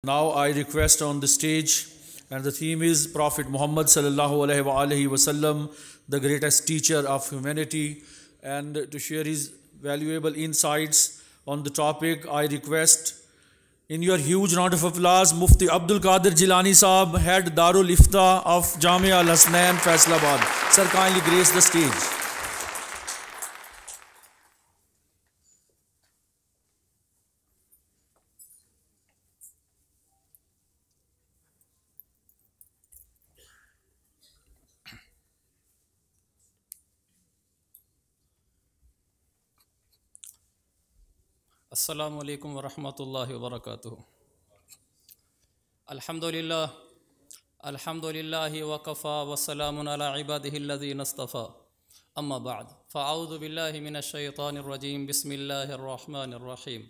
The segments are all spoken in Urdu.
Now I request on the stage, and the theme is Prophet Muhammad sallallahu alaihi wasallam, the greatest teacher of humanity, and to share his valuable insights on the topic, I request in your huge round of applause, Mufti Abdul Qadir Jilani Saab, head Darul Ifta of Jamia Al Hasnain, Faisalabad. Sir, kindly grace the stage. السلام علیکم ورحمۃ اللہ وبرکاتہ. الحمد للہ وکفا وسلام علی عبادہ الذین اصطفیٰ. اما بعد فاعوذ باللہ من الشیطان الرجیم. بسم اللہ الرحمن الرحیم.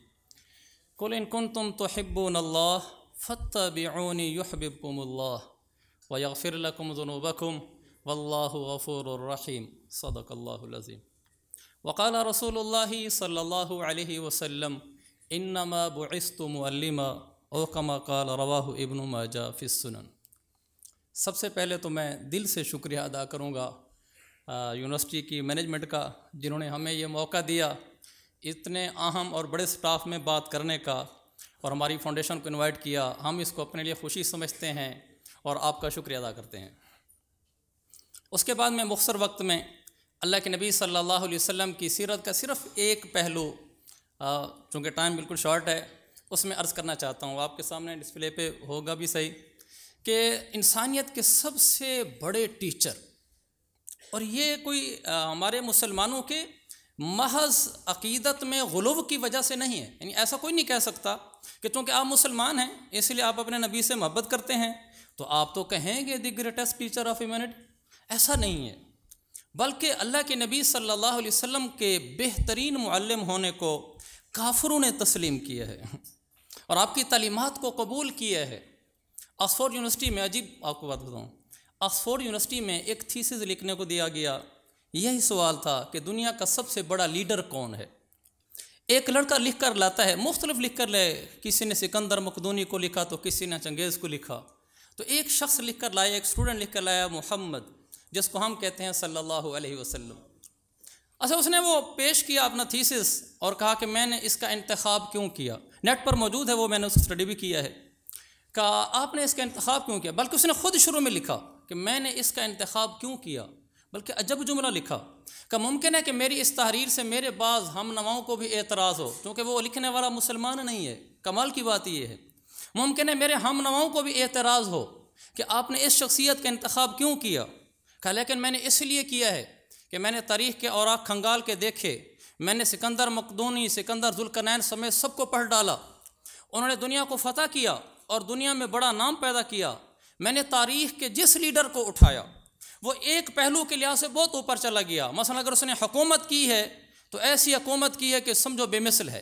قل ان کنتم تحبون اللہ فاتبعونی یحببکم اللہ ویغفر لکم ذنوبکم واللہ غفور الرحیم. صدق اللہ العظیم. وقال رسول اللہ صلی اللہ علیہ وسلم انما بعثت معلما او کما قال رواہ ابن ماجہ فی السنن. سب سے پہلے تو میں دل سے شکریہ ادا کروں گا یونیورسٹی کی مینجمنٹ کا، جنہوں نے ہمیں یہ موقع دیا اتنے اہم اور بڑے سٹاف میں بات کرنے کا، اور ہماری فاؤنڈیشن کو انوائٹ کیا. ہم اس کو اپنے لیے خوشی سمجھتے ہیں اور آپ کا شکریہ ادا کرتے ہیں. اس کے بعد میں مختصر وقت میں اللہ کے نبی صلی اللہ علیہ وسلم کی سیرت کا صرف ایک پہلو، چونکہ ٹائم بالکل شارٹ ہے، اس میں عرض کرنا چاہتا ہوں. آپ کے سامنے ڈسپلے پہ ہوگا بھی صحیح کہ انسانیت کے سب سے بڑے ٹیچر، اور یہ کوئی ہمارے مسلمانوں کے محض عقیدت میں غلو کی وجہ سے نہیں ہے. یعنی ایسا کوئی نہیں کہہ سکتا کہ چونکہ آپ مسلمان ہیں اس لیے آپ اپنے نبی سے محبت کرتے ہیں تو آپ تو کہیں گے the greatest teacher of humanity. ایسا نہیں ہے، بلکہ اللہ کے نبی صلی اللہ علیہ وسلم کے بہترین معلم ہونے کو کافروں نے تسلیم کیا ہے اور آپ کی تعلیمات کو قبول کیا ہے. آکسفورڈ یونیورسٹی میں، عجیب آپ کو بات بتاؤں، آکسفورڈ یونیورسٹی میں ایک تھیسس لکھنے کو دیا گیا. یہی سوال تھا کہ دنیا کا سب سے بڑا لیڈر کون ہے. ایک لڑکا لکھ کر لاتا ہے، مختلف لکھ کر لے، کسی نے سکندر مقدونی کو لکھا تو کسی نے چنگیز کو لکھا، تو ایک شخص لکھ کر لایا، ایک اسٹوڈنٹ لکھ کر لایا محمد، جس کو ہم کہتے ہیں صلی اللہ علیہ وسلم. اچھا، اس نے وہ پیش کیا اپنا تھیسس اور کہا کہ میں نے اس کا انتخاب کیوں کیا. نیٹ پر موجود ہے وہ، میں نے اس کو اسٹڈی بھی کیا ہے. کہا آپ نے اس کا انتخاب کیوں کیا، بلکہ اس نے خود شروع میں لکھا کہ میں نے اس کا انتخاب کیوں کیا. بلکہ عجب جملہ لکھا کہ ممکن ہے کہ میری اس تحریر سے میرے بعض ہم نواؤں کو بھی اعتراض ہو، کیونکہ وہ لکھنے والا مسلمان نہیں ہے. کمال کی بات یہ ہے، ممکن ہے میرے ہم نواؤں کو بھی اعتراض ہو کہ آپ نے اس شخصیت کا انتخاب کیوں کیا. کہا لیکن میں نے اس لیے کیا ہے کہ میں نے تاریخ کے اوراق کھنگال کے دیکھے، میں نے سکندر مقدونی، سکندر ذوالقرنین سمیت سب کو پڑھ ڈالا. انہوں نے دنیا کو فتح کیا اور دنیا میں بڑا نام پیدا کیا. میں نے تاریخ کے جس لیڈر کو اٹھایا وہ ایک پہلو کے لحاظ سے بہت اوپر چلا گیا. مثلا اگر اس نے حکومت کی ہے تو ایسی حکومت کی ہے کہ سمجھو بے مثل ہے.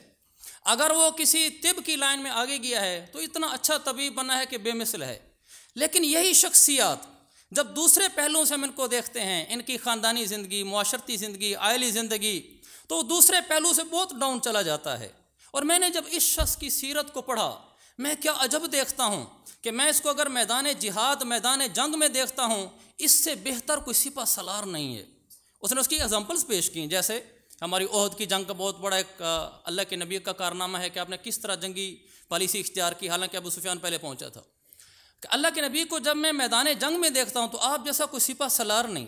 اگر وہ کسی طب کی لائن میں آگے گیا ہے تو اتنا اچھا طبیب بنا ہے کہ بے مثل ہے. لیکن یہی شخصیات جب دوسرے پہلوؤں سے ہم ان کو دیکھتے ہیں، ان کی خاندانی زندگی، معاشرتی زندگی، عائلی زندگی، تو دوسرے پہلو سے بہت ڈاؤن چلا جاتا ہے. اور میں نے جب اس شخص کی سیرت کو پڑھا، میں کیا عجب دیکھتا ہوں کہ میں اس کو اگر میدان جہاد، میدان جنگ میں دیکھتا ہوں، اس سے بہتر کوئی سپہ سالار نہیں ہے. اس نے اس کی ایگزامپلس پیش کی، جیسے ہماری عہد کی جنگ کا بہت بڑا ایک اللہ کے نبی کا کارنامہ ہے کہ آپ نے کس طرح جنگی پالیسی اختیار کی، حالانکہ ابو سفیان پہلے پہنچا تھا. کہ اللہ کے نبی کو جب میں میدان جنگ میں دیکھتا ہوں تو آپ جیسا کوئی سپہ سالار نہیں.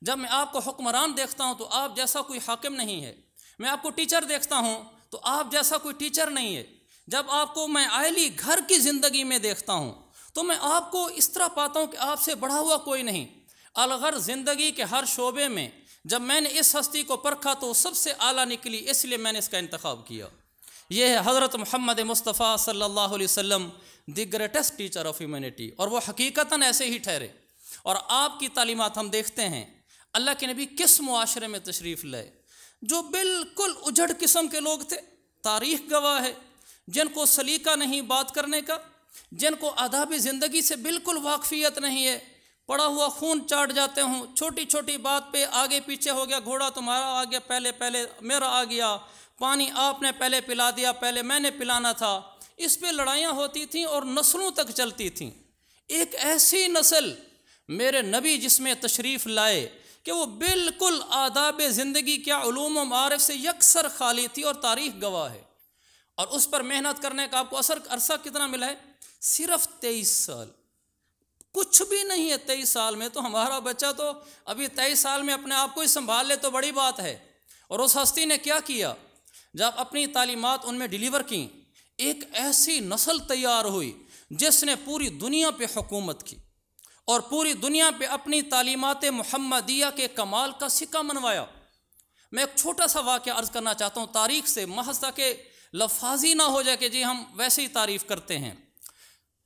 جب میں آپ کو حکمران دیکھتا ہوں تو آپ جیسا کوئی حاکم نہیں ہے. میں آپ کو ٹیچر دیکھتا ہوں تو آپ جیسا کوئی ٹیچر نہیں ہے. جب آپ کو میں عائلی گھر کی زندگی میں دیکھتا ہوں تو میں آپ کو اس طرح پاتا ہوں کہ آپ سے بڑھا ہوا کوئی نہیں. الغرض زندگی کے ہر شعبے میں جب میں نے اس ہستی کو پرکھا تو وہ سب سے اعلیٰ نکلی، اس لیے میں نے اس کا انتخاب کیا. یہ ہے حضرت محمد مصطفیٰ صلی اللہ علیہ وسلم، the greatest teacher of humanity. اور وہ حقیقتاً ایسے ہی ٹھہرے. اور آپ کی تعلیمات ہم دیکھتے ہیں اللہ کے نبی کس معاشرے میں تشریف لائے جو بالکل اجڑ قسم کے لوگ تھے. تاریخ گواہ ہے، جن کو سلیقہ نہیں بات کرنے کا، جن کو آداب زندگی سے بالکل واقفیت نہیں ہے، پڑا ہوا خون چاٹ جاتے ہوں، چھوٹی چھوٹی بات پہ آگے پیچھے ہو گیا، گھوڑا تمہارا آ گیا، پہلے میرا آ گیا، پانی آپ نے پہلے پلا دیا، پہلے میں نے پلانا تھا. اس پہ لڑائیاں ہوتی تھیں اور نسلوں تک چلتی تھیں۔ ایک ایسی نسل میرے نبی جس میں تشریف لائے کہ وہ بالکل آداب زندگی کیا علوم و معارف سے یکسر خالی تھی، اور تاریخ گواہ ہے، اور اس پر محنت کرنے کا آپ کو عرصہ کتنا ملا ہے؟ صرف 23 سال، کچھ بھی نہیں ہے 23 سال میں۔ تو ہمارا بچہ تو ابھی 23 سال میں اپنے آپ کو ہی سنبھال لے تو بڑی بات ہے۔ اور اس ہستی نے کیا کیا؟ جب اپنی تعلیمات ان میں ڈیلیور کیں، ایک ایسی نسل تیار ہوئی جس نے پوری دنیا پہ حکومت کی اور پوری دنیا پہ اپنی تعلیمات محمدیہ کے کمال کا سکہ منوایا۔ میں ایک چھوٹا سا واقعہ عرض کرنا چاہتا ہوں تاریخ سے، محض تاکہ لفاظی نہ ہو جائے کہ جی ہم ویسے ہی تعریف کرتے ہیں۔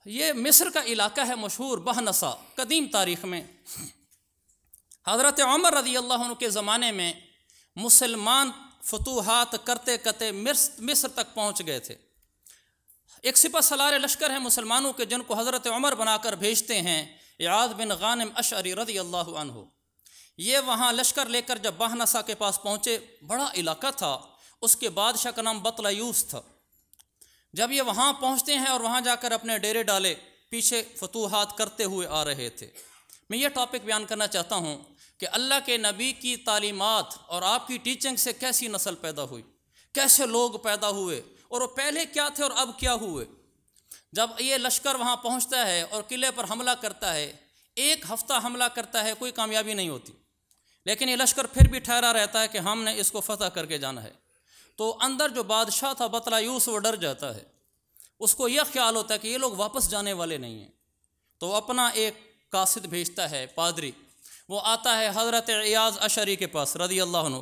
یہ مصر کا علاقہ ہے مشہور بہنسا، قدیم تاریخ میں حضرت عمر رضی اللہ عنہ کے زمانے میں مسلمان فتوحات کرتے کرتے مصر تک پہنچ گئے تھے۔ ایک سپہ سالار لشکر ہے مسلمانوں کے جن کو حضرت عمر بنا کر بھیجتے ہیں، اعاد بن غانم اشعری رضی اللہ عنہ۔ یہ وہاں لشکر لے کر جب بہنسا کے پاس پہنچے، بڑا علاقہ تھا، اس کے بادشاہ کا نام بطلیوس تھا۔ جب یہ وہاں پہنچتے ہیں اور وہاں جا کر اپنے ڈیرے ڈالے، پیچھے فتوحات کرتے ہوئے آ رہے تھے۔ میں یہ ٹاپک بیان کرنا چاہتا ہوں کہ اللہ کے نبی کی تعلیمات اور آپ کی ٹیچنگ سے کیسی نسل پیدا ہوئی، کیسے لوگ پیدا ہوئے، اور وہ پہلے کیا تھے اور اب کیا ہوئے۔ جب یہ لشکر وہاں پہنچتا ہے اور قلعے پر حملہ کرتا ہے، 1 ہفتہ حملہ کرتا ہے، کوئی کامیابی نہیں ہوتی، لیکن یہ لشکر پھر بھی ٹھہرا رہتا ہے کہ ہم نے اس کو فتح کر کے جانا ہے۔ تو اندر جو بادشاہ تھا بطلیوس، وہ ڈر جاتا ہے، اس کو یہ خیال ہوتا ہے کہ یہ لوگ واپس جانے والے نہیں ہیں۔ تو وہ اپنا ایک قاصد بھیجتا ہے، پادری، وہ آتا ہے حضرت ایاز اشعری کے پاس رضی اللہ عنہ۔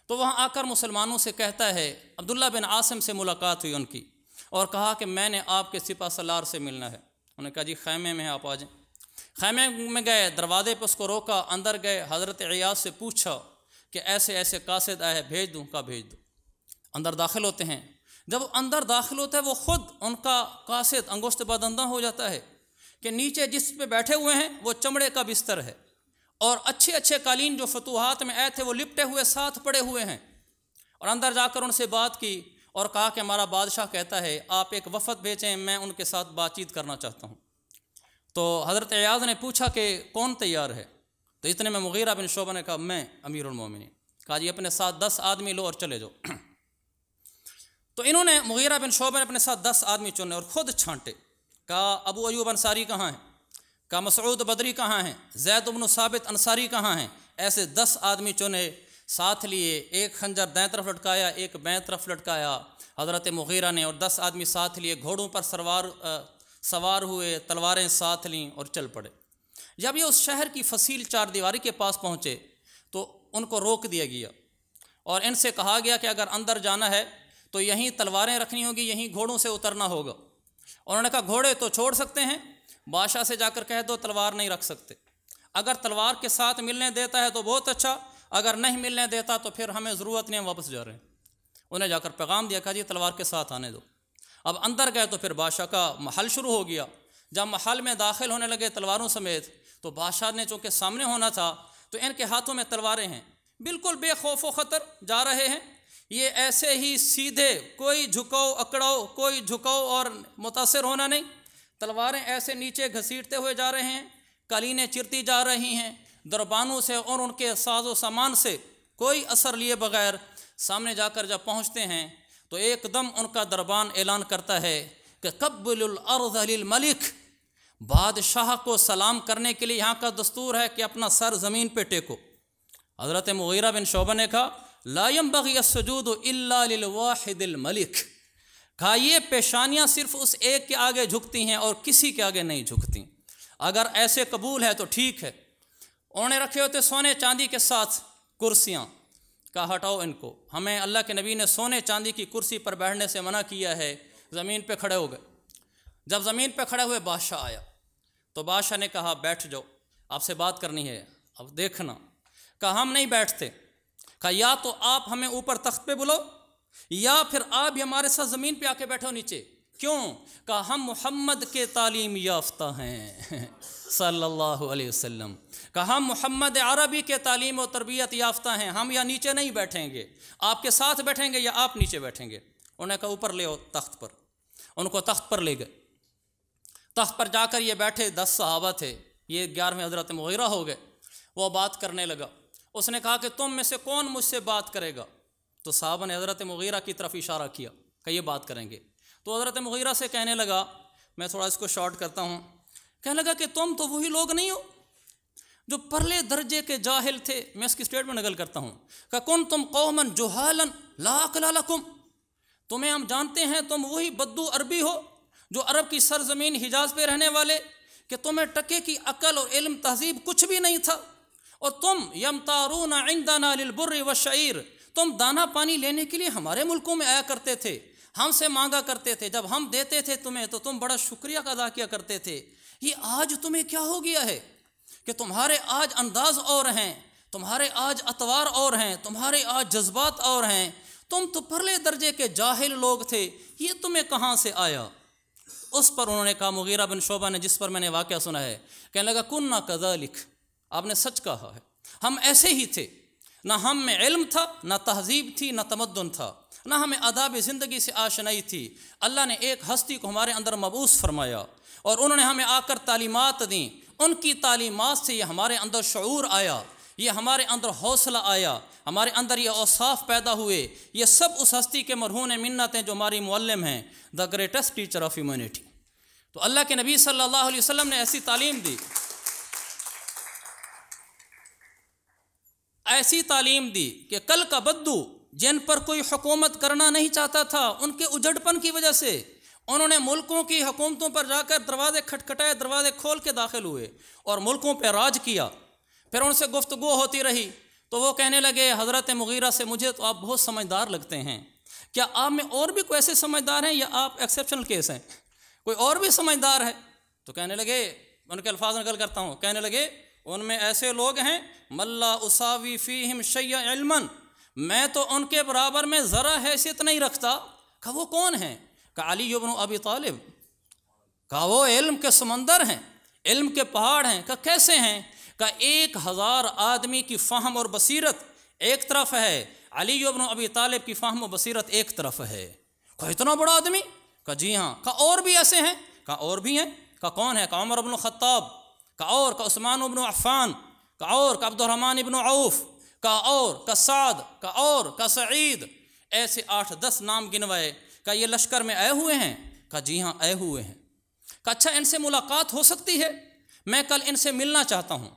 تو وہاں آ کر مسلمانوں سے کہتا ہے، عبداللہ بن عاصم سے ملاقات ہوئی ان کی، اور کہا کہ میں نے آپ کے سپہ سالار سے ملنا ہے۔ انہوں نے کہا جی خیمے میں آپ آ جائیں۔ خیمے میں گئے، دروازے پہ اس کو روکا، اندر گئے، حضرت ایاز سے پوچھا کہ ایسے ایسے قاصد آئے، بھیج دوں؟ کا بھیج دو۔ اندر داخل ہوتے ہیں، جب وہ اندر داخل ہوتا ہے وہ خود ان کا قاصد انگشت بدندہ ہو جاتا ہے کہ نیچے جس پہ بیٹھے ہوئے ہیں وہ چمڑے کا بستر ہے، اور اچھے اچھے قالین جو فتوحات میں آئے تھے وہ لپٹے ہوئے ساتھ پڑے ہوئے ہیں۔ اور اندر جا کر ان سے بات کی اور کہا کہ ہمارا بادشاہ کہتا ہے آپ ایک وفد بھیجیں، میں ان کے ساتھ بات چیت کرنا چاہتا ہوں۔ تو حضرت ایاز نے پوچھا کہ کون تیار ہے؟ تو اتنے میں مغیرہ بن شعبہ نے کہا میں امیر المومنین۔ کہا جی اپنے ساتھ 10 آدمی لو اور چلے جاؤ۔ تو انہوں نے مغیرہ بن شعبہ نے اپنے ساتھ 10 آدمی چنے اور خود چھانٹے۔ کہا ابو ایوب انصاری کہاں ہیں؟ کہا مسعود بدری کہاں ہیں؟ زید بن ثابت انصاری کہاں ہیں؟ ایسے 10 آدمی چنے، ساتھ لیے، ایک خنجر دائیں طرف لٹکایا، ایک بائیں طرف لٹکایا حضرت مغیرہ نے، اور 10 آدمی ساتھ لیے، گھوڑوں پر سوار ہوئے، تلواریں ساتھ لیں اور چل پڑے۔ جب یہ اس شہر کی فصیل 4 دیواری کے پاس پہنچے تو ان کو روک دیا گیا اور ان سے کہا گیا کہ اگر اندر جانا ہے تو یہیں تلواریں رکھنی ہوگی، یہیں گھوڑوں سے اترنا ہوگا۔ انہوں نے کہا گھوڑے تو چھوڑ سکتے ہیں، بادشاہ سے جا کر کہہ دو تلوار نہیں رکھ سکتے۔ اگر تلوار کے ساتھ ملنے دیتا ہے تو بہت اچھا، اگر نہیں ملنے دیتا تو پھر ہمیں ضرورت نہیں، ہم واپس جا رہے ہیں۔ انہیں جا کر پیغام دیا، کہا جی تلوار کے ساتھ آنے دو۔ اب اندر گئے تو پھر بادشاہ کا محل شروع ہو گیا۔ جب محل میں داخل ہونے لگے تلواروں سمیت، تو بادشاہ نے چونکہ سامنے ہونا تھا تو ان کے ہاتھوں میں تلواریں ہیں، بالکل بے خوف و خطر جا رہے ہیں۔ یہ ایسے ہی سیدھے، کوئی جھکاؤ اکڑاؤ، کوئی جھکاؤ اور متاثر ہونا نہیں، تلواریں ایسے نیچے گھسیٹتے ہوئے جا رہے ہیں، قالینیں چرتی جا رہی ہیں، دربانوں سے اور ان کے ساز و سامان سے کوئی اثر لیے بغیر سامنے جا کر جب پہنچتے ہیں تو ایک دم ان کا دربان اعلان کرتا ہے کہ قبل الارض للملک، بادشاہ کو سلام کرنے کے لیے یہاں کا دستور ہے کہ اپنا سر زمین پہ ٹیکو۔ حضرت مغیرہ بن شعبہ نے کہا لا ينبغي السجود الا للواحد الملک، کہا یہ پیشانیاں صرف اس ایک کے آگے جھکتی ہیں اور کسی کے آگے نہیں جھکتی، اگر ایسے قبول ہے تو ٹھیک ہے۔ انہوں نے رکھے ہوتے سونے چاندی کے ساتھ کرسیاں، کہا ہٹاؤ ان کو، ہمیں اللہ کے نبی نے سونے چاندی کی کرسی پر بیٹھنے سے منع کیا ہے۔ زمین پہ کھڑے ہو گئے۔ جب زمین پہ کھڑے ہوئے بادشاہ آیا تو بادشاہ نے کہا بیٹھ جاؤ، آپ سے بات کرنی ہے، اب دیکھنا۔ کہا ہم نہیں بیٹھتے۔ کہا یا تو آپ ہمیں اوپر تخت پہ بلاؤ یا پھر آپ بھی ہمارے ساتھ زمین پہ آ کے بیٹھو نیچے۔ کیوں؟ کہا ہم محمد کے تعلیم یافتہ ہیں صلی اللہ علیہ وسلم، کہا ہم محمد عربی کے تعلیم و تربیت یافتہ ہیں، ہم یا نیچے نہیں بیٹھیں گے، آپ کے ساتھ بیٹھیں گے یا آپ نیچے بیٹھیں گے۔ انہوں نے کہا اوپر لے آؤ تخت پر۔ ان کو تخت پر لے گئے. تخت پر جا کر یہ بیٹھے 10 صحابہ تھے, یہ 11ویں حضرت مغیرہ ہو گئے. وہ بات کرنے لگا. اس نے کہا کہ تم میں سے کون مجھ سے بات کرے گا؟ تو صحابہ نے حضرت مغیرہ کی طرف اشارہ کیا کہ یہ بات کریں گے. تو حضرت مغیرہ سے کہنے لگا, میں تھوڑا اس کو شارٹ کرتا ہوں, کہنے لگا کہ تم تو وہی لوگ نہیں ہو جو پرلے درجے کے جاہل تھے. میں اس کی اسٹیٹمنٹ نقل کرتا ہوں کہ کنتم قوما جہالا لا عقل لکم, تمہیں ہم جانتے ہیں تم وہی بدو عربی ہو جو عرب کی سرزمین حجاز پہ رہنے والے, کہ تمہیں ٹکے کی عقل اور علم تہذیب کچھ بھی نہیں تھا. اور تم یمتارون عندنا للبر والشعیر, تم دانہ پانی لینے کے لیے ہمارے ملکوں میں آیا کرتے تھے, ہم سے مانگا کرتے تھے, جب ہم دیتے تھے تمہیں تو تم بڑا شکریہ ادا کیا کرتے تھے. یہ آج تمہیں کیا ہو گیا ہے کہ تمہارے آج انداز اور ہیں, تمہارے آج اطوار اور ہیں, تمہارے آج جذبات اور ہیں. تم تو پرلے درجے کے جاہل لوگ تھے, یہ تمہیں کہاں سے آیا؟ اس پر انہوں نے کہا, مغیرہ بن شعبہ نے, جس پر میں نے واقعہ سنا ہے, کہنے لگا کننا کذالک, آپ نے سچ کہا ہے, ہم ایسے ہی تھے. نہ ہم میں علم تھا, نہ تہذیب تھی, نہ تمدن تھا, نہ ہمیں آداب زندگی سے آشنائی تھی. اللہ نے ایک ہستی کو ہمارے اندر مبعوث فرمایا اور انہوں نے ہمیں آ کر تعلیمات دیں. ان کی تعلیمات سے یہ ہمارے اندر شعور آیا, یہ ہمارے اندر حوصلہ آیا, ہمارے اندر یہ اوصاف پیدا ہوئے. یہ سب اس ہستی کے مرہون منت ہیں جو ہماری معلم ہیں, the greatest teacher of humanity. تو اللہ کے نبی صلی اللہ علیہ وسلم نے ایسی تعلیم دی, ایسی تعلیم دی کہ کل کا بدو جن پر کوئی حکومت کرنا نہیں چاہتا تھا, ان کے اجڑپن کی وجہ سے انہوں نے ملکوں کی حکومتوں پر جا کر دروازے کھٹکھٹائے, دروازے کھول کے داخل ہوئے اور ملکوں پہ راج کیا. پھر ان سے گفتگو ہوتی رہی تو وہ کہنے لگے حضرت مغیرہ سے, مجھے تو آپ بہت سمجھدار لگتے ہیں, کیا آپ میں اور بھی کوئی ایسے سمجھدار ہیں یا آپ ایکسیپشنل کیس ہیں, کوئی اور بھی سمجھدار ہے؟ تو کہنے لگے, ان کے الفاظ نقل کرتا ہوں, کہنے لگے ان میں ایسے لوگ ہیں ملا اساوی فیہم شیء علما, میں تو ان کے برابر میں ذرا حیثیت نہیں رکھتا. کہ وہ کون ہیں؟ کہ علی ابن ابی طالب. کہ وہ علم کے سمندر ہیں, علم کے پہاڑ ہیں. کہ کیسے ہیں؟ کہ 1000 آدمی کی فہم اور بصیرت ایک طرف ہے, علی ابن ابی طالب کی فہم و بصیرت ایک طرف ہے. کہ اتنا بڑا آدمی؟ کہ جی ہاں. کہ اور بھی ایسے ہیں؟ کہ اور بھی ہیں. کہ کون ہے؟ کہ عمر بن الخطاب, کہ اور کہ عثمان بن عفان, کہ اور کہ عبد الرحمن بن عوف, کہ اور کہ سعد, کہ اور کہ سعید. ایسے 8-10 نام گنوائے. کہ یہ لشکر میں آئے ہوئے ہیں؟ کہ جی ہاں آئے ہوئے ہیں. کہ اچھا ان سے ملاقات ہو سکتی ہے؟ میں کل ان سے ملنا چاہتا ہوں.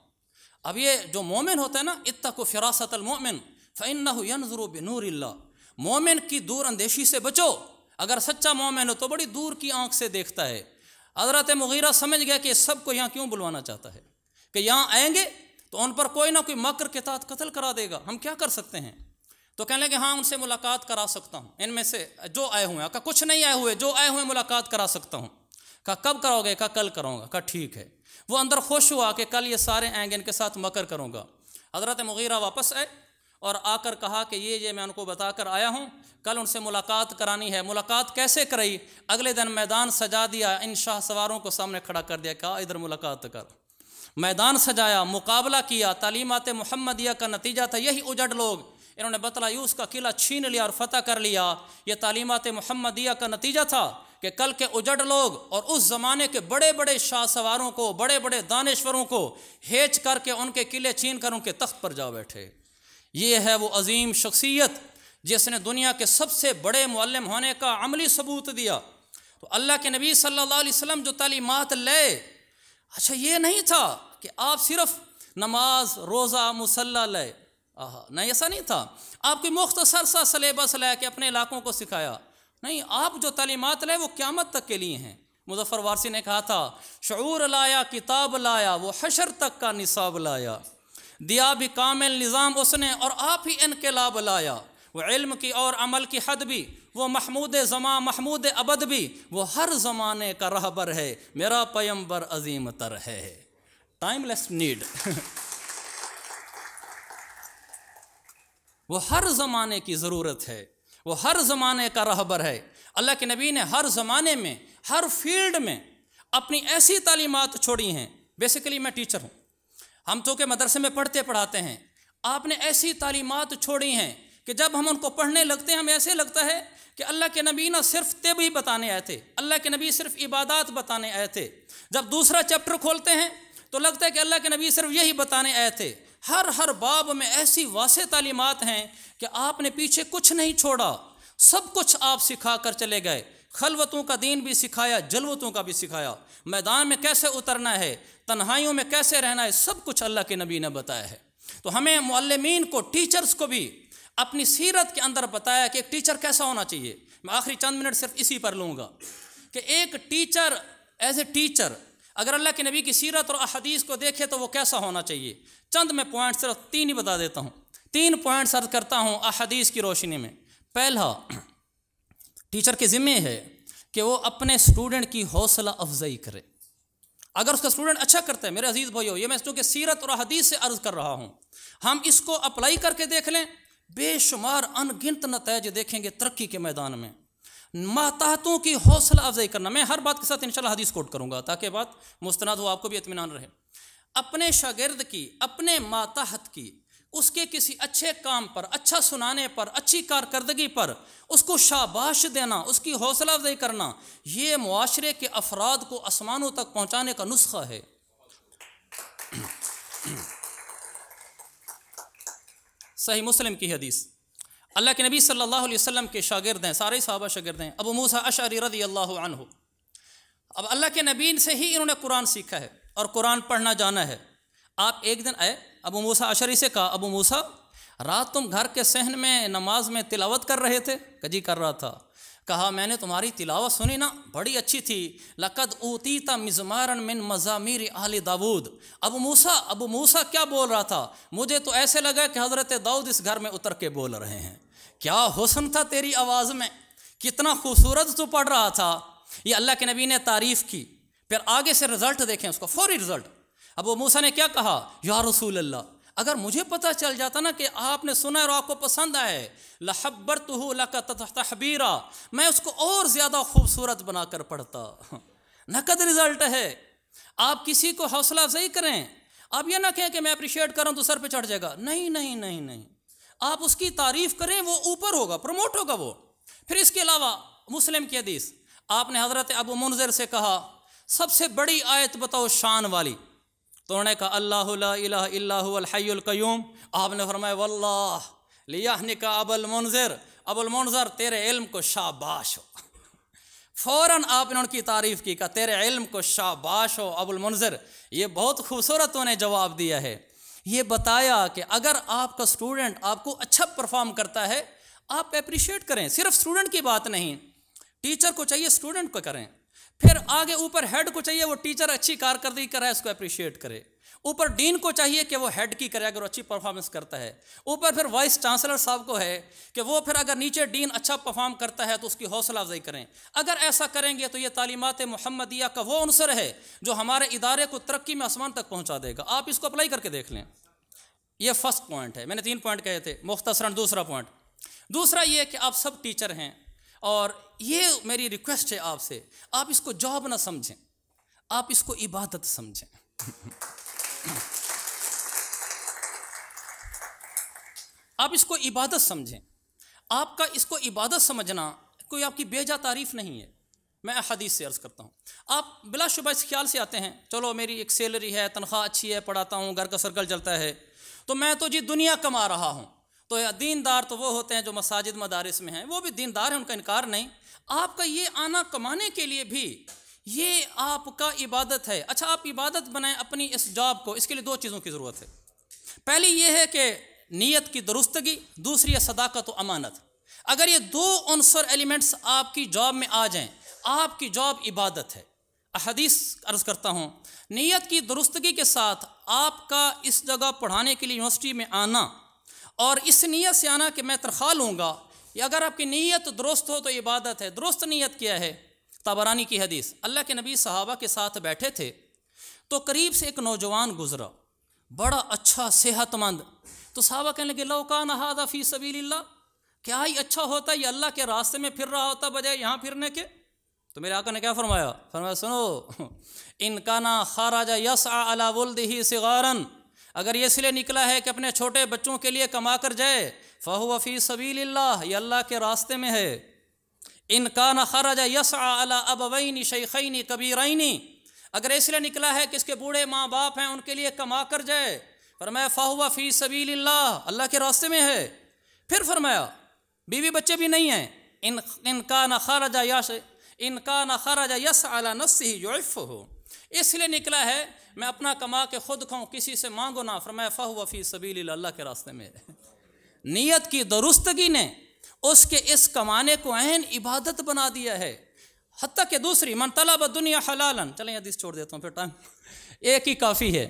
اب یہ جو مومن ہوتا ہے نا, اتقوا فراست المؤمن فإنہ ينظر بنور اللہ, مومن کی دور اندیشی سے بچو. اگر سچا مومن ہو تو بڑی دور کی آنکھ سے دیکھتا ہے. حضرت مغیرہ سمجھ گیا کہ سب کو یہاں کیوں بلوانا چاہتا ہے, کہ یہاں آئیں گے تو ان پر کوئی نہ کوئی مکر کے تحت قتل کرا دے گا, ہم کیا کر سکتے ہیں. تو کہنے لگے ہاں ان سے ملاقات کرا سکتا ہوں, ان میں سے جو آئے ہوئے ہیں. کہ کچھ نہیں آئے ہوئے, جو آئے ہوئے ملاقات کرا سکتا ہوں. کہ کب کراؤ گے؟ کہ کل کراؤں گا. کہ ٹھیک ہے. وہ اندر خوش ہوا کہ کل یہ سارے آئیں گے, ان کے ساتھ مکر کروں گا. حضرت مغیرہ واپس آئے اور آ کر کہا کہ یہ میں ان کو بتا کر آیا ہوں, کل ان سے ملاقات کرانی ہے. ملاقات کیسے کرائی؟ اگلے دن میدان سجا دیا, ان شاہ سواروں کو سامنے کھڑا کر دیا, کہا ادھر ملاقات کر. میدان سجایا, مقابلہ کیا. تعلیمات محمدیہ کا نتیجہ تھا یہی اجڑ لوگ, انہوں نے بطلایوس کا قلعہ چھین لیا اور فتح کر لیا. یہ تعلیمات محمدیہ کا نتیجہ تھا کہ کل کے اجڑ لوگ اور اس زمانے کے بڑے بڑے شاہ سواروں کو, بڑے بڑے دانشوروں کو ہیچ کر کے ان کے قلعے چھین کر ان کے تخت پر جا بیٹھے. یہ ہے وہ عظیم شخصیت جس نے دنیا کے سب سے بڑے معلم ہونے کا عملی ثبوت دیا. تو اللہ کے نبی صلی اللہ علیہ وسلم جو تعلیمات لے, اچھا یہ نہیں تھا کہ آپ صرف نماز روزہ مصلی لے, نہیں ایسا نہیں تھا. آپ کوئی مختصر سا سلیبس لے کے اپنے علاقوں کو سکھایا نہیں. آپ جو تعلیمات لے وہ قیامت تک کے لیے ہیں. مظفر وارسی نے کہا تھا شعور لایا, کتاب لایا, وہ حشر تک کا نصاب لایا, دیا بھی کامل نظام اس نے اور آپ ہی انقلاب لایا. وہ علم کی اور عمل کی حد بھی, وہ محمود زمان محمود ابد بھی, وہ ہر زمانے کا رہبر ہے, میرا پیمبر عظیم تر ہے. ٹائم لیس نیڈ. وہ ہر زمانے کی ضرورت ہے, وہ ہر زمانے کا رہبر ہے. اللہ کے نبی نے ہر زمانے میں ہر فیلڈ میں اپنی ایسی تعلیمات چھوڑی ہیں. بیسیکلی میں ٹیچر ہوں, ہم تو کہ مدرسے میں پڑھتے پڑھاتے ہیں. آپ نے ایسی تعلیمات چھوڑی ہیں کہ جب ہم ان کو پڑھنے لگتے ہیں ہمیں ایسے لگتا ہے کہ اللہ کے نبی نہ صرف طب ہی بتانے آئے تھے، اللہ کے نبی صرف عبادات بتانے آئے تھے۔ جب دوسرا چیپٹر کھولتے ہیں تو لگتا ہے کہ اللہ کے نبی صرف یہی بتانے آئے تھے۔ ہر باب میں ایسی واضح تعلیمات ہیں کہ آپ نے پیچھے کچھ نہیں چھوڑا، سب کچھ آپ سکھا کر چلے گئے۔ خلوتوں کا دین بھی سکھایا، جلوتوں کا بھی سکھایا، میدان میں کیسے اترنا ہے، تنہائیوں میں کیسے رہنا ہے، سب کچھ اللہ کے نبی نے بتایا ہے۔ تو ہمیں معلمین کو، ٹیچرز کو بھی اپنی سیرت کے اندر بتایا کہ ایک ٹیچر کیسا ہونا چاہیے۔ میں آخری چند منٹ صرف اسی پر لوں گا کہ ایک ٹیچر ایز اے ٹیچر اگر اللہ کے نبی کی سیرت اور احادیث کو دیکھے تو وہ کیسا ہونا چاہیے۔ چند میں پوائنٹ صرف 3 ہی بتا دیتا ہوں، 3 پوائنٹس عرض کرتا ہوں احادیث کی روشنی میں۔ پہلا، ٹیچر کے ذمہ ہے کہ وہ اپنے اسٹوڈنٹ کی حوصلہ افزائی کرے۔ اگر اس کا اسٹوڈنٹ اچھا کرتا ہے، میرے عزیز بھائیو، یہ میں چونکہ سیرت اور حدیث سے عرض کر رہا ہوں، ہم اس کو اپلائی کر کے دیکھ لیں، بے شمار ان گنت نتائج دیکھیں گے ترقی کے میدان میں۔ ماتحتوں کی حوصلہ افزائی کرنا، میں ہر بات کے ساتھ انشاءاللہ حدیث کوٹ کروں گا تاکہ بات مستند ہو، آپ کو بھی اطمینان رہے۔ اپنے شاگرد کی، اپنے ماتحت کی، اس کے کسی اچھے کام پر، اچھا سنانے پر، اچھی کارکردگی پر اس کو شاباش دینا، اس کی حوصلہ افزائی کرنا، یہ معاشرے کے افراد کو آسمانوں تک پہنچانے کا نسخہ ہے۔ صحیح مسلم کی حدیث، اللہ کے نبی صلی اللہ علیہ وسلم کے شاگرد ہیں، سارے صحابہ شاگرد ہیں، ابو موسیٰ اشعری رضی اللہ عنہ۔ اب اللہ کے نبی سے ہی انہوں نے قرآن سیکھا ہے اور قرآن پڑھنا جانا ہے۔ آپ ایک دن آئے، ابو موسیٰ اشعری سے کہا، ابو موسیٰ رات تم گھر کے صحن میں نماز میں تلاوت کر رہے تھے؟ کہ جی کر رہا تھا۔ کہا میں نے تمہاری تلاوت سنی نا، بڑی اچھی تھی، لقد اوتیت مزمارا من مزامیر آل داود۔ ابو موسیٰ کیا بول رہا تھا؟ مجھے تو ایسے لگا کہ حضرت داؤد اس گھر میں اتر کے بول رہے ہیں۔ کیا حسن تھا تیری آواز میں، کتنا خوبصورت تو پڑھ رہا تھا۔ یہ اللہ کے نبی نے تعریف کی۔ پھر آگے سے رزلٹ دیکھیں، اس کو فوری رزلٹ۔ ابو موسیٰ نے کیا کہا؟ یا رسول اللہ، اگر مجھے پتہ چل جاتا نا کہ آپ نے سنا اور آپ کو پسند آئے، لحبرتہ لک تحبیرا، میں اس کو اور زیادہ خوبصورت بنا کر پڑھتا۔ نقد رزلٹ ہے۔ آپ کسی کو حوصلہ افزائی کریں، آپ یہ نہ کہیں کہ میں اپریشیٹ کروں تو سر پہ چڑھ جائے گا، نہیں، آپ اس کی تعریف کریں، وہ اوپر ہوگا، پروموٹ ہوگا وہ۔ پھر اس کے علاوہ مسلم کی حدیث، آپ نے حضرت ابو منذر سے کہا سب سے بڑی آیت بتاؤ شان والی، تو انہوں نے کہا اللہ لا الہ الا هو الحی القیوم۔ آپ نے فرمایا واللہ لیحنک ابو المنذر تیرے علم کو شاباش ہو۔ فوراً آپ نے ان کی تعریف کی، کہا تیرے علم کو شاباش ہو ابو المنذر۔ یہ بہت خوبصورت انہیں جواب دیا ہے۔ یہ بتایا کہ اگر آپ کا اسٹوڈنٹ آپ کو اچھا پرفارم کرتا ہے، آپ اپریشیٹ کریں۔ صرف اسٹوڈنٹ کی بات نہیں، ٹیچر کو چاہیے اسٹوڈنٹ کو کریں، پھر آگے اوپر ہیڈ کو چاہیے وہ ٹیچر اچھی کارکردگی کرے اس کو اپریشیٹ کرے، اوپر ڈین کو چاہیے کہ وہ ہیڈ کی کرے اگر وہ اچھی پرفارمنس کرتا ہے، اوپر پھر وائس چانسلر صاحب کو ہے کہ وہ پھر اگر نیچے ڈین اچھا پرفارم کرتا ہے تو اس کی حوصلہ افزائی کریں۔ اگر ایسا کریں گے تو یہ تعلیمات محمدیہ کا وہ عنصر ہے جو ہمارے ادارے کو ترقی میں آسمان تک پہنچا دے گا۔ آپ اس کو اپلائی کر کے دیکھ لیں۔ یہ فرسٹ پوائنٹ ہے، میں نے 3 پوائنٹ کہے تھے مختصراً۔ دوسرا یہ کہ آپ سب ٹیچر ہیں، اور یہ میری ریکویسٹ ہے آپ سے، آپ اس کو جاب نہ سمجھیں، آپ اس کو عبادت سمجھیں۔ آپ اس کو عبادت سمجھیں۔ آپ کا اس کو عبادت سمجھنا کوئی آپ کی بیجا تعریف نہیں ہے۔ میں حدیث سے عرض کرتا ہوں، آپ بلا شبہ اس خیال سے آتے ہیں چلو میری ایک سیلری ہے، تنخواہ اچھی ہے، پڑھاتا ہوں، گھر کا سرکل چلتا ہے، تو میں تو جی دنیا کما رہا ہوں۔ تو دیندار تو وہ ہوتے ہیں جو مساجد مدارس میں ہیں، وہ بھی دیندار ہیں، ان کا انکار نہیں۔ آپ کا یہ آنا کمانے کے لیے بھی یہ آپ کا عبادت ہے۔ اچھا، آپ عبادت بنائیں اپنی اس جاب کو، اس کے لیے 2 چیزوں کی ضرورت ہے۔ پہلی یہ ہے کہ نیت کی درستگی، دوسری ہے صداقت و امانت۔ اگر یہ 2 عنصر ایلیمنٹس آپ کی جاب میں آ جائیں، آپ کی جاب عبادت ہے۔ حدیث عرض کرتا ہوں، نیت کی درستگی کے ساتھ آپ کا اس جگہ پڑھانے کے لیے یونیورسٹی میں آنا، اور اس نیت سے آنا کہ میں تنخواہ لوں گا، یا اگر آپ کی نیت درست ہو تو عبادت ہے۔ درست نیت کیا ہے؟ طبرانی کی حدیث، اللہ کے نبی صحابہ کے ساتھ بیٹھے تھے تو قریب سے ایک نوجوان گزرا، بڑا اچھا صحت مند، تو صحابہ کہنے لگے لو کان ھذا فی سبیل اللہ، کیا ہی اچھا ہوتا یہ اللہ کے راستے میں پھر رہا ہوتا بجائے یہاں پھرنے کے۔ تو میرے آقا نے کیا فرمایا سنو، ان کانا خرج یسعى علی ولدہ صغارا، اگر یہ اس لیے نکلا ہے کہ اپنے چھوٹے بچوں کے لیے کما کر جائے فَهُوَ فِي سَبِيلِ اللَّهِ، یہ اللہ کے راستے میں ہے۔ ان کان خرج یسعى علی ابوین شیخین کبیرین، اگر اس لیے نکلا ہے کہ اس کے بوڑھے ماں باپ ہیں ان کے لیے کما کر جائے، فرمایا فَهُوَ فِي سَبِيلِ اللَّهِ، اللہ کے راستے میں ہے۔ پھر فرمایا بیوی بچے بھی نہیں ہیں، ان کان خرج یسعى علی نفسہ یعفہ، اس لیے نکلا ہے میں اپنا کما کے خود کھاؤں، کسی سے مانگو نہ، فرمایا فَهُوَ فِي سَبِيلِ اللَّهِ، اللہ کے راستے میں ہے۔ نیت کی درستگی نے اس کے اس کمانے کو عین عبادت بنا دیا ہے۔ حتیٰ کہ دوسری من طلب الدنیا حلالا، چلیں حدیث چھوڑ دیتا ہوں پھر ٹائم ایک ہی کافی ہے،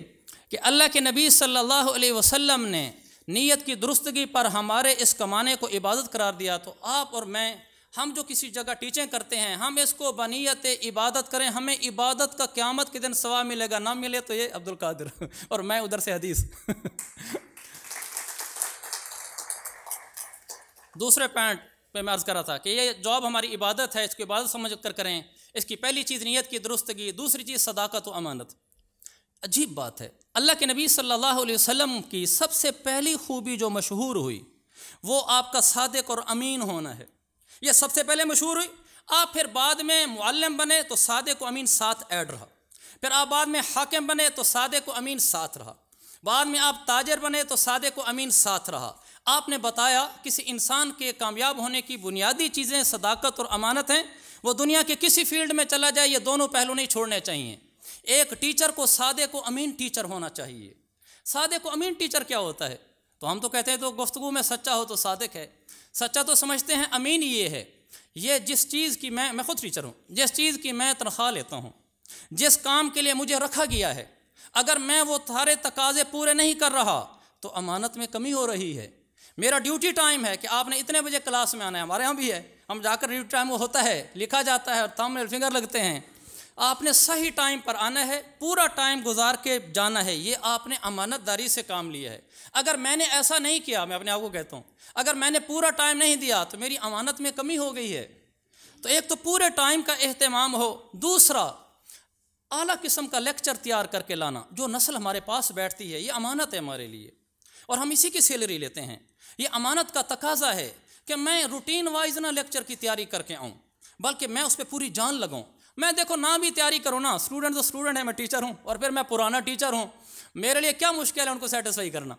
کہ اللہ کے نبی صلی اللہ علیہ وسلم نے نیت کی درستگی پر ہمارے اس کمانے کو عبادت قرار دیا، تو آپ اور میں، ہم جو کسی جگہ ٹیچنگ کرتے ہیں، ہم اس کو بنیت عبادت کریں، ہمیں عبادت کا قیامت کے دن ثواب ملے گا، نہ ملے تو یہ عبدالقادر اور میں ادھر سے حدیث۔ دوسرے پوائنٹ پہ میں عرض کر رہا تھا کہ یہ جاب ہماری عبادت ہے، اس کو عبادت سمجھ کر کریں۔ اس کی پہلی چیز نیت کی درستگی، دوسری چیز صداقت و امانت۔ عجیب بات ہے، اللہ کے نبی صلی اللہ علیہ وسلم کی سب سے پہلی خوبی جو مشہور ہوئی وہ آپ کا صادق اور امین ہونا ہے، یہ سب سے پہلے مشہور ہوئی۔ آپ پھر بعد میں معلم بنے تو صادق و امین ساتھ ایڈ رہا، پھر آپ بعد میں حاکم بنے تو صادق و امین ساتھ رہا، بعد میں آپ تاجر بنے تو صادق و امین ساتھ رہا۔ آپ نے بتایا کسی انسان کے کامیاب ہونے کی بنیادی چیزیں صداقت اور امانت ہیں، وہ دنیا کے کسی فیلڈ میں چلا جائے یہ دونوں پہلو نہیں چھوڑنے چاہیے۔ ایک ٹیچر کو صادق و امین ٹیچر ہونا چاہیے۔ صادق و امین ٹیچر کیا ہوتا ہے؟ تو ہم تو کہتے ہیں تو گفتگو میں سچا ہو تو صادق ہے، سچا تو سمجھتے ہیں، امین یہ ہے یہ جس چیز کی میں خود ٹیچر ہوں، جس چیز کی میں تنخواہ لیتا ہوں، جس کام کے لیے مجھے رکھا گیا ہے، اگر میں وہ سارے تقاضے پورے نہیں کر رہا تو امانت میں کمی ہو رہی ہے۔ میرا ڈیوٹی ٹائم ہے کہ آپ نے اتنے بجے کلاس میں آنا ہے، ہمارے ہاں بھی ہے، ہم جا کر ڈیوٹی ٹائم وہ ہوتا ہے، لکھا جاتا ہے اور تھم میں فنگر لگتے ہیں، آپ نے صحیح ٹائم پر آنا ہے، پورا ٹائم گزار کے جانا ہے، یہ آپ نے امانت داری سے کام لیا ہے۔ اگر میں نے ایسا نہیں کیا، میں اپنے آپ کو کہتا ہوں، اگر میں نے پورا ٹائم نہیں دیا تو میری امانت میں کمی ہو گئی ہے۔ تو ایک تو پورے ٹائم کا اہتمام ہو، دوسرا اعلیٰ قسم کا لیکچر تیار کر کے لانا، جو نسل ہمارے پاس بیٹھتی ہے یہ امانت ہے ہمارے لیے، اور ہم اسی کی سیلری لیتے ہیں۔ یہ امانت کا تقاضا ہے کہ میں روٹین وائز نہ لیکچر کی تیاری کر کے آؤں، بلکہ میں اس پہ پوری جان لگاؤں۔ میں دیکھو نہ بھی تیاری کروں نا، اسٹوڈنٹ تو اسٹوڈنٹ ہے، میں ٹیچر ہوں، اور پھر میں پرانا ٹیچر ہوں، میرے لیے کیا مشکل ہے ان کو سیٹسفائی کرنا۔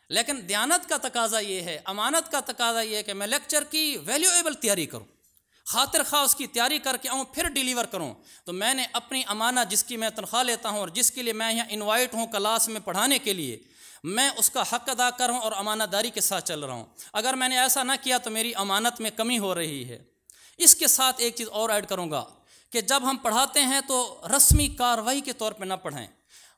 لیکن دیانت کا تقاضا یہ ہے، امانت کا تقاضا یہ ہے کہ میں لیکچر کی ویلیویبل تیاری کروں، خاطر خواہ اس کی تیاری کر کے آؤں، پھر ڈیلیور کروں۔ تو میں نے اپنی امانت جس کی میں تنخواہ لیتا ہوں اور جس کے لیے میں یہاں انوائٹ ہوں کلاس میں پڑھانے کے لیے، میں اس کا حق ادا کر رہا ہوں اور امانت داری کے ساتھ چل رہا ہوں۔ اگر میں نے ایسا نہ کیا تو میری امانت میں کمی ہو رہی ہے۔ اس کے ساتھ ایک چیز اور ایڈ کروں گا کہ جب ہم پڑھاتے ہیں تو رسمی کارروائی کے طور پہ نہ پڑھیں،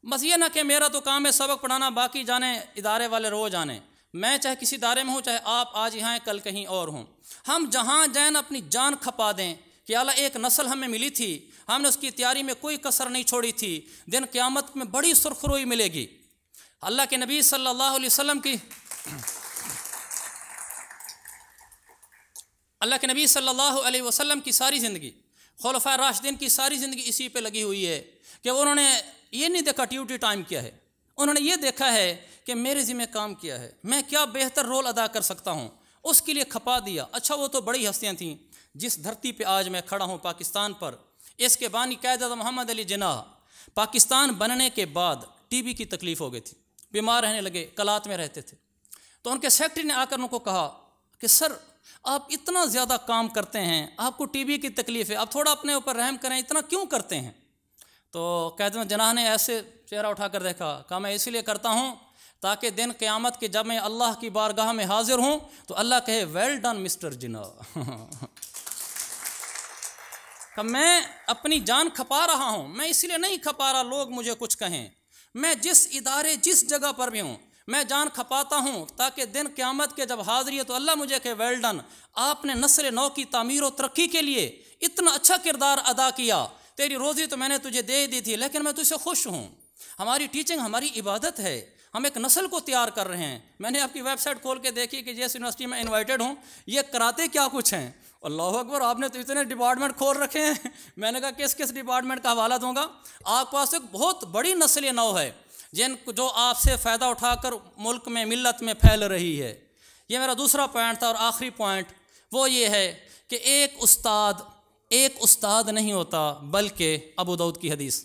بس یہ نہ کہ میرا تو کام ہے سبق پڑھانا، باقی جانیں ادارے والے روز جانیں۔ میں چاہے کسی ادارے میں ہوں، چاہے آپ آج یہاں ہیں کل کہیں اور ہوں، ہم جہاں جائیں اپنی جان کھپا دیں کہ اعلیٰ ایک نسل ہمیں ملی تھی، ہم نے اس کی تیاری میں کوئی کسر نہیں چھوڑی تھی، دن قیامت میں بڑی سرخروئی ملے گی۔ اللہ کے نبی صلی اللہ علیہ وسلم کی ساری زندگی، خلفائے راشدین کی ساری زندگی اسی پہ لگی ہوئی ہے کہ انہوں نے یہ نہیں دیکھا ڈیوٹی ٹائم کیا ہے، انہوں نے یہ دیکھا ہے کہ میرے ذمہ کام کیا ہے، میں کیا بہتر رول ادا کر سکتا ہوں، اس کے لیے کھپا دیا۔ اچھا وہ تو بڑی ہستیاں تھیں، جس دھرتی پہ آج میں کھڑا ہوں پاکستان پر، اس کے بانی قائد اعظم محمد علی جناح، پاکستان بننے کے بعد ٹی بی کی تکلیف ہو گئی تھی، بیمار رہنے لگے، کلات میں رہتے تھے، تو ان کے سیکٹری نے آ کر ان کو کہا کہ سر آپ اتنا زیادہ کام کرتے ہیں، آپ کو ٹی بی کی تکلیف ہے، آپ تھوڑا اپنے اوپر رحم کریں، اتنا کیوں کرتے ہیں؟ تو قائد اعظم جناح نے ایسے چہرہ اٹھا کر دیکھا، کہا میں اس لیے کرتا ہوں تاکہ دن قیامت کے جب میں اللہ کی بارگاہ میں حاضر ہوں تو اللہ کہے ویل ڈن مسٹر جناح۔ کہ میں اپنی جان کھپا رہا ہوں، میں اس لیے نہیں کھپا رہا لوگ مجھے کچھ کہیں، میں جس ادارے جس جگہ پر بھی ہوں میں جان کھپاتا ہوں تاکہ دن قیامت کے جب حاضری ہے تو اللہ مجھے کہ ویل ڈن، آپ نے نسل نو کی تعمیر و ترقی کے لیے اتنا اچھا کردار ادا کیا، تیری روزی تو میں نے تجھے دے دی تھی لیکن میں تجھ سے خوش ہوں۔ ہماری ٹیچنگ ہماری عبادت ہے، ہم ایک نسل کو تیار کر رہے ہیں۔ میں نے آپ کی ویب سائٹ کھول کے دیکھی کہ جس یونیورسٹی میں انوائٹڈ ہوں یہ کراتے کیا کچھ ہیں، اللہ اکبر، آپ نے تو اتنے ڈپارٹمنٹ کھول رکھے ہیں۔ میں نے کہا کس کس ڈپارٹمنٹ کا حوالہ دوں گا؟ آپ کے پاس ایک بہت بڑی نسل نو ہے جن کو جو آپ سے فائدہ اٹھا کر ملک میں ملت میں پھیل رہی ہے۔ یہ میرا دوسرا پوائنٹ تھا، اور آخری پوائنٹ وہ یہ ہے کہ ایک استاد نہیں ہوتا، بلکہ ابو داؤد کی حدیث،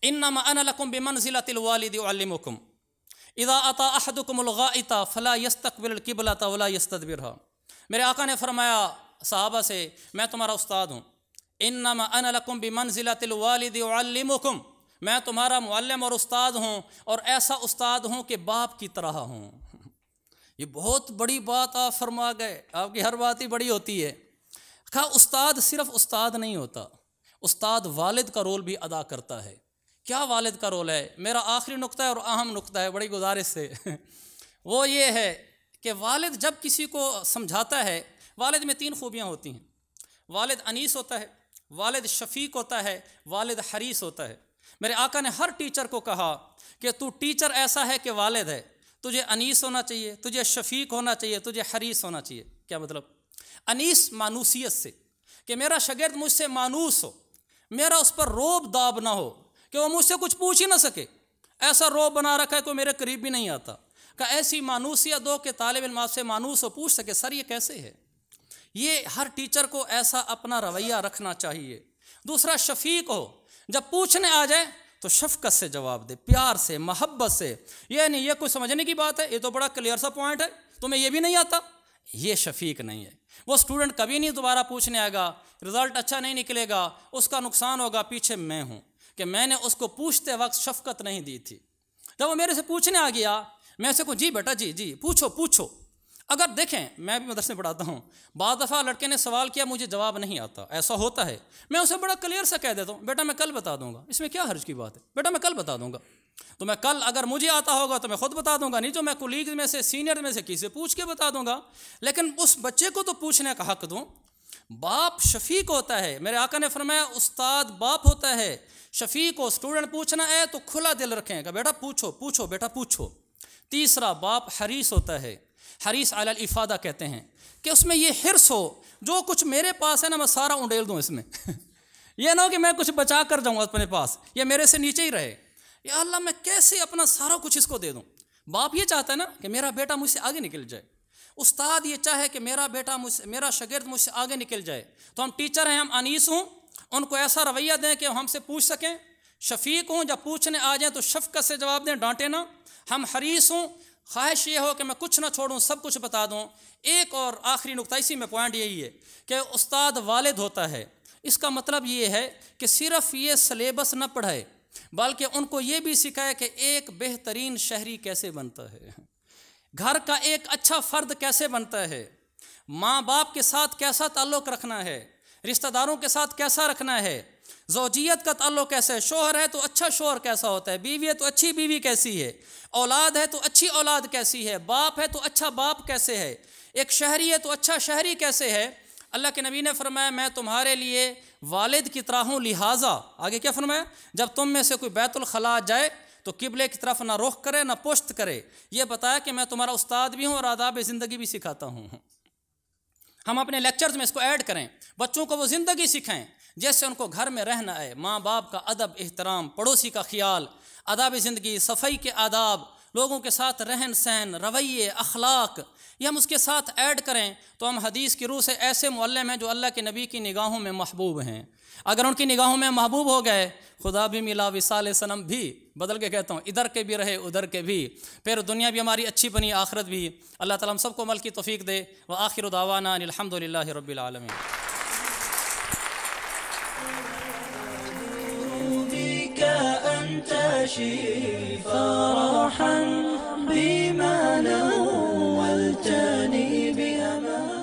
انما انا لکم بمنزلۃ الوالد اعلمکم اذا اتی احدکم الغائط فلا یستقبل القبلۃ ولا یستدبرها۔ میرے آقا نے فرمایا صحابہ سے، میں تمہارا استاد ہوں، انما انا لکم بمنزلۃ الوالد اعلمکم، میں تمہارا معلم اور استاد ہوں، اور ایسا استاد ہوں کہ باپ کی طرح ہوں۔ یہ بہت بڑی بات آپ فرما گئے، آپ کی ہر بات ہی بڑی ہوتی ہے۔ کہا استاد صرف استاد نہیں ہوتا، استاد والد کا رول بھی ادا کرتا ہے۔ کیا والد کا رول ہے؟ میرا آخری نقطہ ہے اور اہم نقطہ ہے، بڑی گزارش سے وہ یہ ہے کہ والد جب کسی کو سمجھاتا ہے، والد میں 3 خوبیاں ہوتی ہیں۔ والد انیس ہوتا ہے، والد شفیق ہوتا ہے، والد حریص ہوتا ہے۔ میرے آقا نے ہر ٹیچر کو کہا کہ تو ٹیچر ایسا ہے کہ والد ہے، تجھے انیس ہونا چاہیے، تجھے شفیق ہونا چاہیے، تجھے حریص ہونا چاہیے۔ کیا مطلب؟ انیس مانوسیت سے، کہ میرا شاگرد مجھ سے مانوس ہو، میرا اس پر روب داب نہ ہو کہ وہ مجھ سے کچھ پوچھ ہی نہ سکے، ایسا روب بنا رکھا ہے کوئی میرے قریب بھی نہیں آتا۔ کہ ایسی مانوسیت دو کہ طالب علم آپ سے مانوس ہو، پوچھ سکے سر یہ کیسے ہے۔ یہ ہر ٹیچر کو ایسا اپنا رویہ رکھنا چاہیے۔ دوسرا شفیق ہو، جب پوچھنے آ جائے تو شفقت سے جواب دے، پیار سے، محبت سے۔ یہ نہیں یہ کوئی سمجھنے کی بات ہے، یہ تو بڑا کلیئر سا پوائنٹ ہے، تمہیں یہ بھی نہیں آتا، یہ شفیق نہیں ہے۔ وہ اسٹوڈنٹ کبھی نہیں دوبارہ پوچھنے آئے گا، رزلٹ اچھا نہیں نکلے گا، اس کا نقصان ہوگا، پیچھے میں ہوں کہ میں نے اس کو پوچھتے وقت شفقت نہیں دی تھی۔ جب وہ میرے سے پوچھنے آ گیا، میں اسے کہوں جی بیٹا جی پوچھو۔ اگر دیکھیں میں بھی مدرسے میں پڑھاتا ہوں، بعض دفعہ لڑکے نے سوال کیا مجھے جواب نہیں آتا، ایسا ہوتا ہے، میں اسے بڑا کلیئر سا کہہ دیتا ہوں بیٹا میں کل بتا دوں گا، اس میں کیا حرج کی بات ہے، بیٹا میں کل بتا دوں گا۔ تو میں کل اگر مجھے آتا ہوگا تو میں خود بتا دوں گا، نہیں تو میں کولیگ میں سے سینئر میں سے کسی سے پوچھ کے بتا دوں گا، لیکن اس بچے کو تو پوچھنے کا حق دوں۔ باپ شفیق ہوتا ہے، میرے آقا نے فرمایا استاد باپ ہوتا ہے، شفیق ہو، اسٹوڈنٹ پوچھنا ہے تو کھلا دل رکھیں کہ بیٹا پوچھو بیٹا پوچھو۔ تیسرا باپ حریص ہوتا ہے، حریص علی الافادہ کہتے ہیں کہ اس میں یہ حرص ہو جو کچھ میرے پاس ہے نا میں سارا انڈیل دوں اس میں یہ نہ ہو کہ میں کچھ بچا کر جاؤں اپنے پاس، یہ میرے سے نیچے ہی رہے، یا اللہ میں کیسے اپنا سارا کچھ اس کو دے دوں۔ باپ یہ چاہتا ہے نا کہ میرا بیٹا مجھ سے آگے نکل جائے، استاد یہ چاہے کہ میرا شاگرد مجھ سے آگے نکل جائے۔ تو ہم ٹیچر ہیں، ہم انیس ہوں، ان کو ایسا رویہ دیں کہ ہم سے پوچھ سکیں، شفیق ہوں، جب پوچھنے آ جائیں تو شفقت سے جواب دیں، ڈانٹے نہ۔ ہم حریص ہوں، خواہش یہ ہو کہ میں کچھ نہ چھوڑوں، سب کچھ بتا دوں۔ ایک اور آخری نقطہ اسی میں پوائنٹ یہی ہے کہ استاد والد ہوتا ہے، اس کا مطلب یہ ہے کہ صرف یہ سلیبس نہ پڑھائے بلکہ ان کو یہ بھی سکھائے کہ ایک بہترین شہری کیسے بنتا ہے، گھر کا ایک اچھا فرد کیسے بنتا ہے، ماں باپ کے ساتھ کیسا تعلق رکھنا ہے، رشتہ داروں کے ساتھ کیسا رکھنا ہے، زوجیت کا تعلق کیسا ہے، شوہر ہے تو اچھا شوہر کیسا ہوتا ہے، بیوی ہے تو اچھی بیوی کیسی ہے، اولاد ہے تو اچھی اولاد کیسی ہے، باپ ہے تو اچھا باپ کیسے ہے، ایک شہری ہے تو اچھا شہری کیسے ہے۔ اللہ کے نبی نے فرمایا میں تمہارے لیے والد کی طرح ہوں، لہٰذا آگے کیا فرمایا، جب تم میں سے کوئی بیت الخلاء جائے تو قبلے کی طرف نہ رخ کرے نہ پشت کرے، یہ بتایا کہ میں تمہارا استاد بھی ہوں اور آداب زندگی بھی سکھاتا ہوں۔ ہم اپنے لیکچرز میں اس کو ایڈ کریں، بچوں کو وہ زندگی سکھائیں جیسے ان کو گھر میں رہنا ہے، ماں باپ کا ادب احترام، پڑوسی کا خیال، آداب زندگی، صفائی کے آداب، لوگوں کے ساتھ رہن سہن، رویے، اخلاق، یہ ہم اس کے ساتھ ایڈ کریں تو ہم حدیث کی روح سے ایسے معلم ہیں جو اللہ کے نبی کی نگاہوں میں محبوب ہیں۔ اگر ان کی نگاہوں میں محبوب ہو گئے، خدا بھی ملا وصال صنم بھی، بدل کے کہتا ہوں ادھر کے بھی رہے ادھر کے بھی، پھر دنیا بھی ہماری اچھی بنی آخرت بھی۔ اللہ تعالیٰ ہم سب کو عمل کی توفیق دے۔ وآخر دعوانا ان الحمد للہ رب العالمین۔ أنت شفاء فرحا